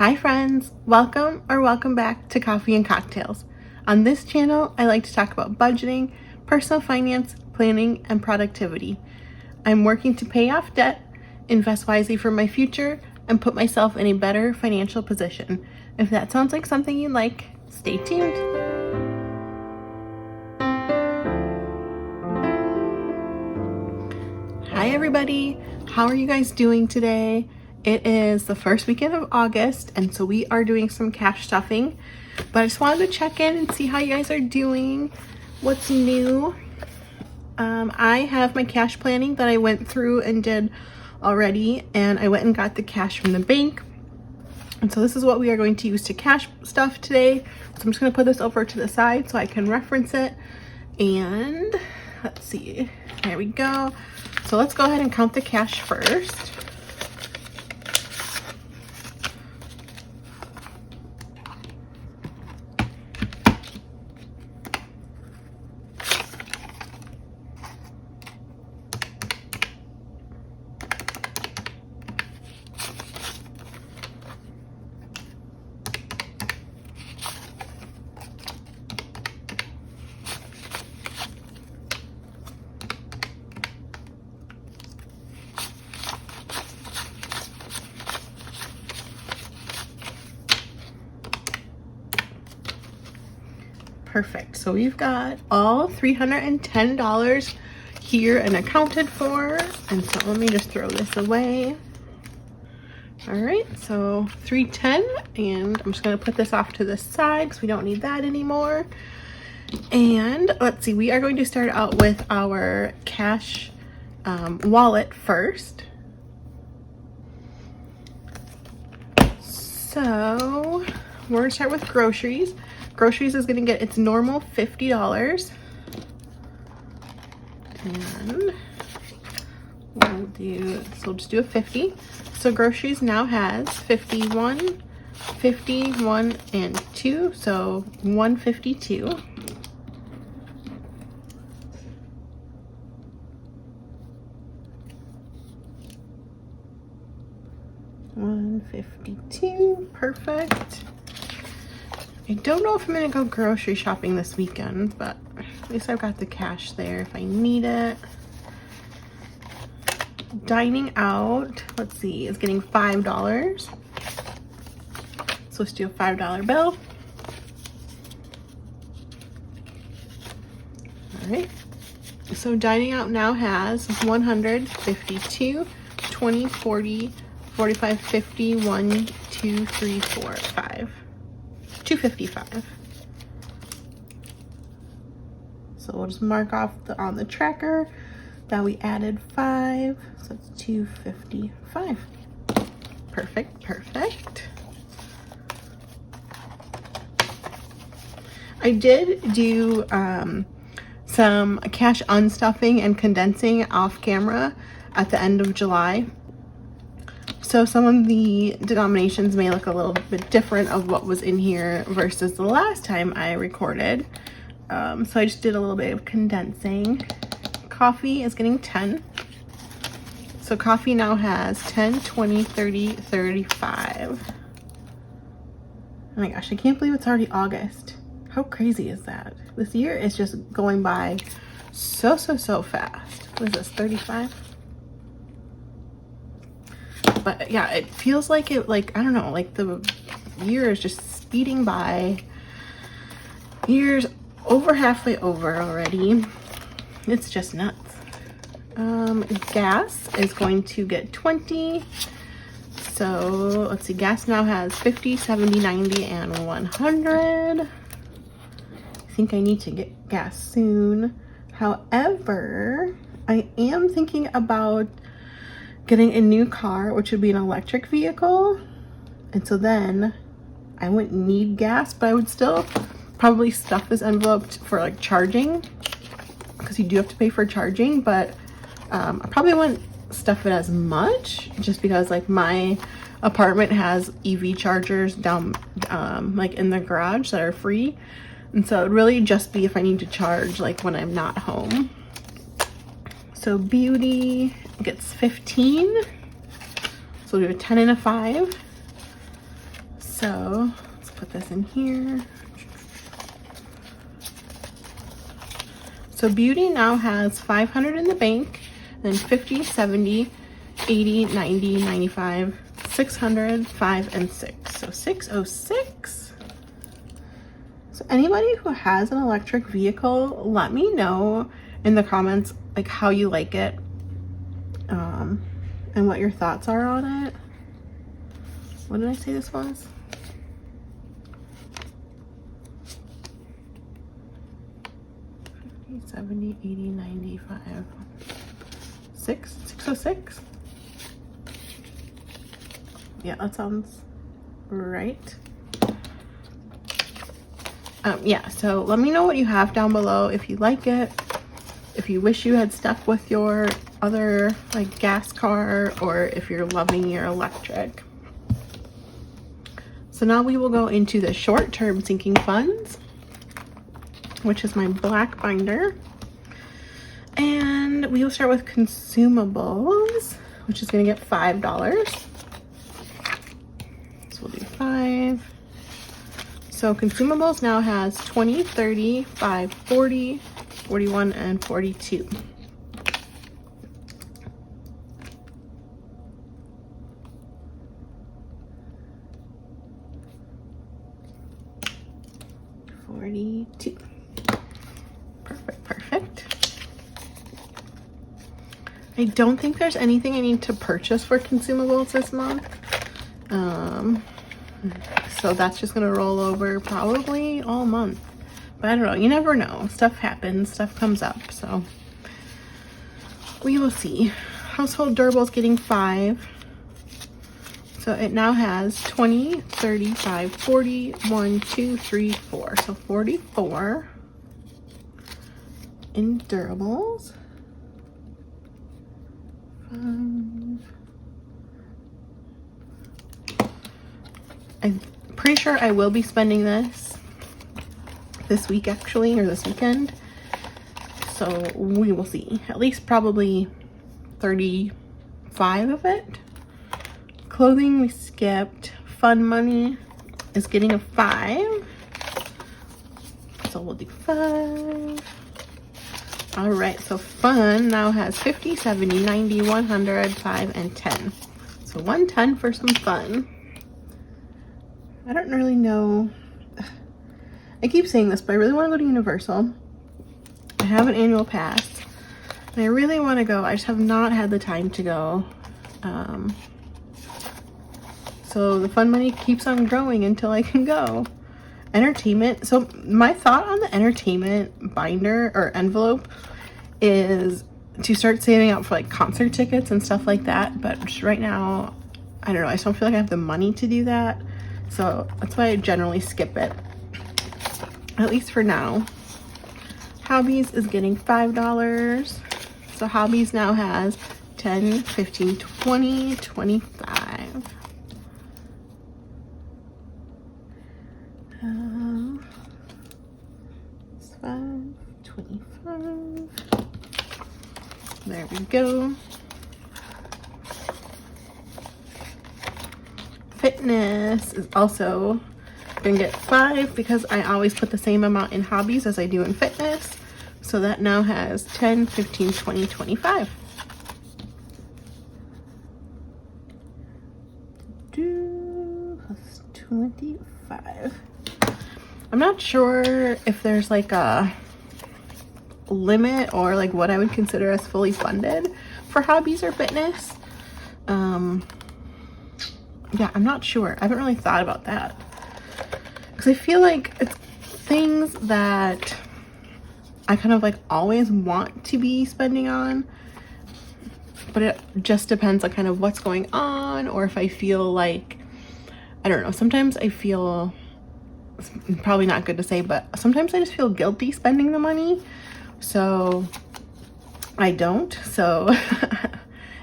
Hi friends, welcome back to Coffee and Cocktails. On this channel, I like to talk about budgeting, personal finance, planning, and productivity. I'm working to pay off debt, invest wisely for my future, and put myself in a better financial position. If that sounds like something you like, stay tuned. Hi everybody, how are you guys doing today? It is the first weekend of August, and so we are doing some cash stuffing, but I just wanted to check in and see how you guys are doing, what's new. I have my cash planning that I went through and did already, and I went and got the cash from the bank. And so this is what we are going to use to cash stuff today. So I'm just gonna put this over to the side so I can reference it. And let's see, there we go. So let's go ahead and count the cash first. Perfect. So we've got all $310 here and accounted for. And so let me just throw this away. All right, so 310, and I'm just gonna put this off to the side because we don't need that anymore. And let's see, we are going to start out with our cash wallet first. So we're gonna start with groceries. Groceries is gonna get its normal $50. And we'll just do a 50. So groceries now has 51, 51, and 2, so 152. $152, perfect. I don't know if I'm gonna go grocery shopping this weekend, but at least I've got the cash there if I need it. Dining out, let's see, is getting $5. So let's do a $5 bill. All right. So dining out now has 100, 52, 20, 40, 45, 50, 1, 2, 3, 4, 5. 255. So we'll just mark off on the tracker that we added 5, so it's 255. Perfect, perfect. I did do some cash unstuffing and condensing off camera at the end of July. So some of the denominations may look a little bit different of what was in here versus the last time I recorded. So I just did a little bit of condensing. Coffee is getting 10. So coffee now has 10, 20, 30, 35. Oh my gosh, I can't believe it's already August. How crazy is that? This year is just going by so fast. What is this, 35? But yeah, it feels like it, like, I don't know, like the year is just speeding by. Year's over halfway over already. It's just nuts. Gas is going to get 20. So let's see, gas now has 50, 70, 90, and 100. I think I need to get gas soon. However, I am thinking about getting a new car, which would be an electric vehicle. And so then I wouldn't need gas, but I would still probably stuff this envelope for like charging, because you do have to pay for charging, but I probably wouldn't stuff it as much, just because like my apartment has EV chargers down like in the garage that are free. And so it would really just be if I need to charge like when I'm not home. So beauty gets 15. So we have a 10 and a 5. So let's put this in here. So Beauty now has 500 in the bank, then 50, 70, 80, 90, 95, 600, 5, and 6. So 606. So anybody who has an electric vehicle, let me know in the comments like how you like it, and what your thoughts are on it. What did I say this was? $50, 70, 80, 95, 606. Yeah, that sounds right. Yeah, so let me know what you have down below, if you like it, if you wish you had stuck with your other like gas car, or if you're loving your electric. So now we will go into the short-term sinking funds, which is my black binder. And we will start with consumables, which is gonna get $5. So we'll do 5. So consumables now has 20, 30, 5, 40, 41, and 42. Perfect. I don't think there's anything I need to purchase for consumables this month. So that's just gonna roll over probably all month. But I don't know, you never know. Stuff happens, stuff comes up, so we will see. Household durables getting 5. So it now has 20, 35, 40, 1, 2, 3, 4. So 44 in durables. 5. I'm pretty sure I will be spending this week actually, or this weekend. So we will see. At least probably 35 of it. Clothing we skipped. Fun money is getting a 5. So we'll do 5. All right, so fun now has 50, 70, 90, 100, 5, and 10. So 110 for some fun. I don't really know. I keep saying this, but I really want to go to Universal. I have an annual pass, and I really want to go. I just have not had the time to go. So the fun money keeps on growing until I can go. Entertainment. So my thought on the entertainment binder or envelope is to start saving up for like concert tickets and stuff like that. But just right now, I don't know. I just don't feel like I have the money to do that. So that's why I generally skip it, at least for now. Hobbies is getting $5. So Hobbies now has 10, 15, 20, 25. 5, 25. There we go. Fitness is also gonna get 5 because I always put the same amount in Hobbies as I do in fitness. So that now has 10, 15, 20, 25. Plus 25. I'm not sure if there's like a limit or like what I would consider as fully funded for Hobbies or fitness. Yeah, I'm not sure. I haven't really thought about that because I feel like it's things that I kind of like always want to be spending on, but it just depends on kind of what's going on, or if I feel like, I don't know, sometimes I feel, it's probably not good to say, but sometimes I just feel guilty spending the money, so I don't. So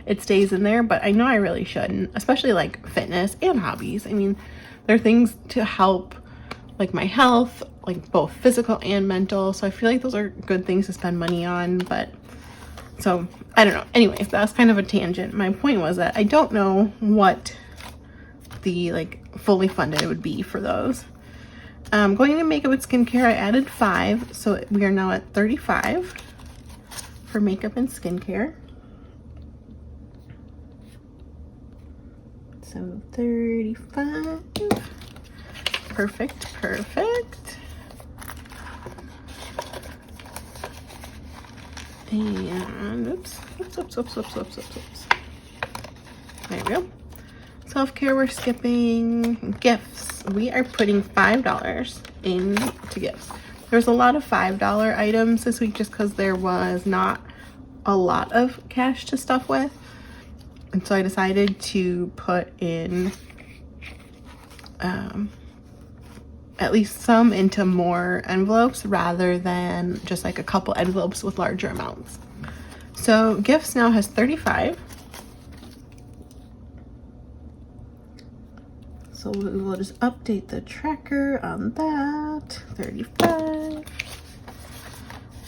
it stays in there, but I know I really shouldn't, especially like fitness and Hobbies. I mean, they're things to help like my health, like both physical and mental. So I feel like those are good things to spend money on, but so I don't know. Anyways, that's kind of a tangent. My point was that I don't know what the like fully funded would be for those. Going into makeup and skincare, I added 5, so we are now at 35 for makeup and skincare. So 35. Perfect, perfect. And oops. There we go. Self-care, we're skipping. Gifts, we are putting $5 into gifts. There's a lot of $5 items this week just because there was not a lot of cash to stuff with. And so I decided to put in at least some into more envelopes rather than just like a couple envelopes with larger amounts. So gifts now has 35. So we'll just update the tracker on that. 35.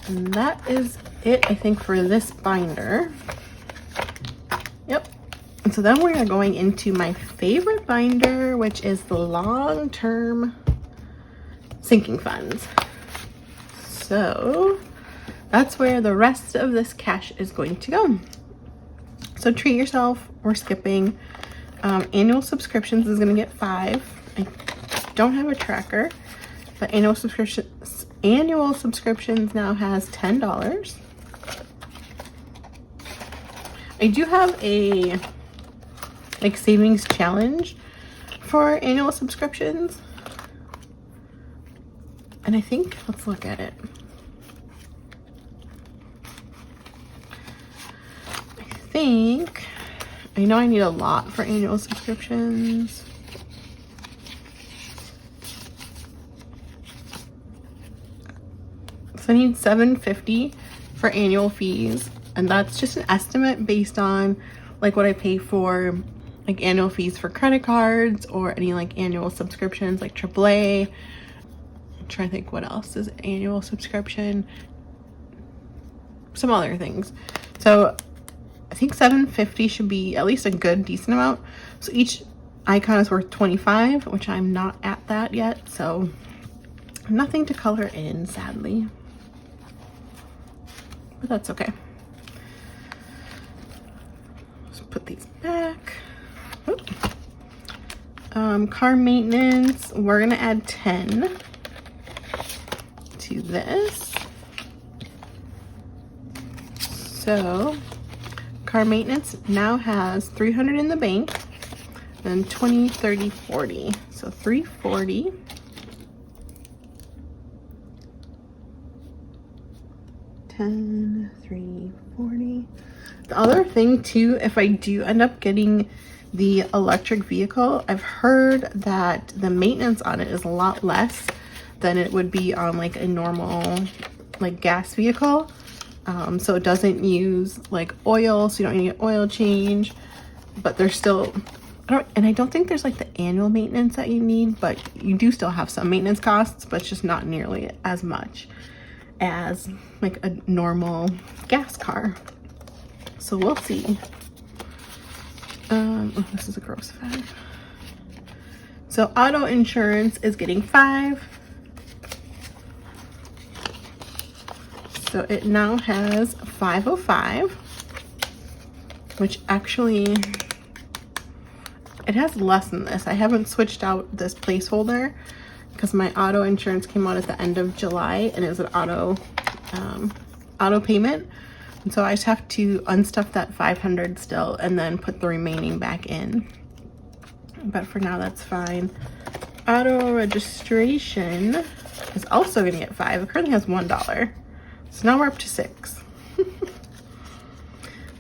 And that is it, I think, for this binder. Yep. And so then we're going into my favorite binder, which is the long-term sinking funds. So that's where the rest of this cash is going to go. So treat yourself, we're skipping. Annual subscriptions is going to get 5. I don't have a tracker, but annual subscriptions now has $10. I do have a like savings challenge for annual subscriptions, and I think, let's look at it. I know I need a lot for annual subscriptions. So I need $750 for annual fees, and that's just an estimate based on like what I pay for like annual fees for credit cards or any like annual subscriptions like AAA. I'm trying to think what else is annual subscription. Some other things. So I think $750 should be at least a good decent amount. So each icon is worth $25, which I'm not at that yet. So nothing to color in, sadly. But that's okay. Just put these back. Car maintenance, we're gonna add 10 to this. So car maintenance now has 300 in the bank, then 20, 30, 40. So 340. $340. The other thing too, if I do end up getting the electric vehicle, I've heard that the maintenance on it is a lot less than it would be on like a normal like gas vehicle. So it doesn't use like oil, so you don't need an oil change, but there's still, I don't think there's like the annual maintenance that you need, but you do still have some maintenance costs, but it's just not nearly as much as like a normal gas car. So we'll see. Oh, this is a gross 5. So auto insurance is getting 5. So it now has 505, which actually, it has less than this. I haven't switched out this placeholder because my auto insurance came out at the end of July and it was an auto payment. And so I just have to unstuff that 500 still and then put the remaining back in. But for now, that's fine. Auto registration is also gonna get 5. It currently has $1. So now we're up to 6.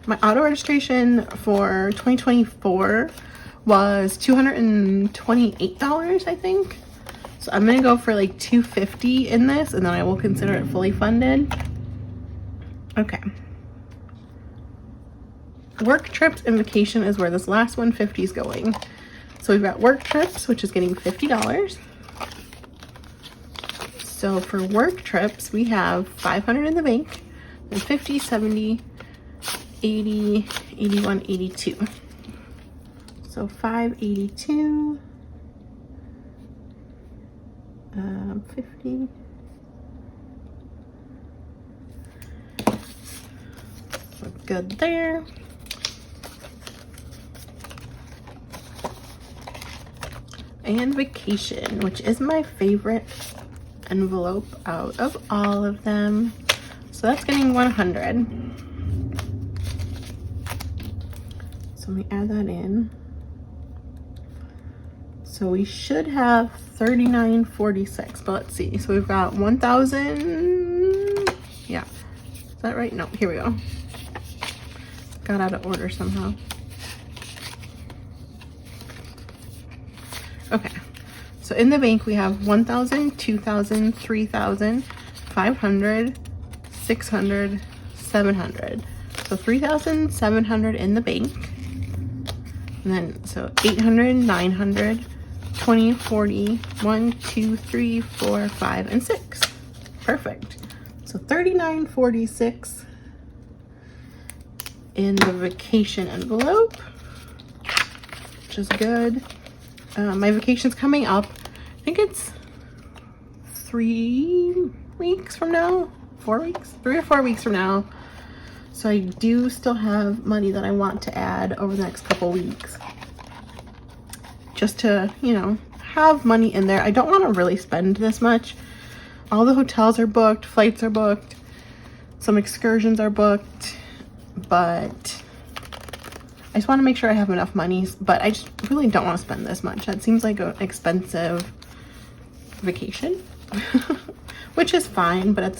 My auto registration for 2024 was $228, I think. So I'm gonna go for like $250 in this, and then I will consider it fully funded. Okay. Work trips and vacation is where this last 150 is going. So we've got work trips, which is getting $50. So for work trips, we have 500 in the bank, then 50, 70, 80, 81, 82. So 582. 50. So good there. And vacation, which is my favorite envelope out of all of them. So that's getting 100. So let me add that in. So we should have 39.46, but let's see. So we've got 1,000. Yeah, is that right? No, here we go. Got out of order somehow. Okay, so in the bank we have 1,000, 2,000, 3,000, 500, 600, 700. So 3,700 in the bank. And then, so 800, 900, 20, 40, 1, 2, 3, 4, 5, and 6. Perfect. So 39.46 in the vacation envelope, which is good. My vacation's coming up. I think it's 3 weeks from now, 4 weeks, 3 or 4 weeks from now. So I do still have money that I want to add over the next couple weeks, just to, you know, have money in there. I don't want to really spend this much. All the hotels are booked, flights are booked, some excursions are booked, but I just want to make sure I have enough money. But I just really don't want to spend this much. That seems like an expensive vacation, which is fine, but at the same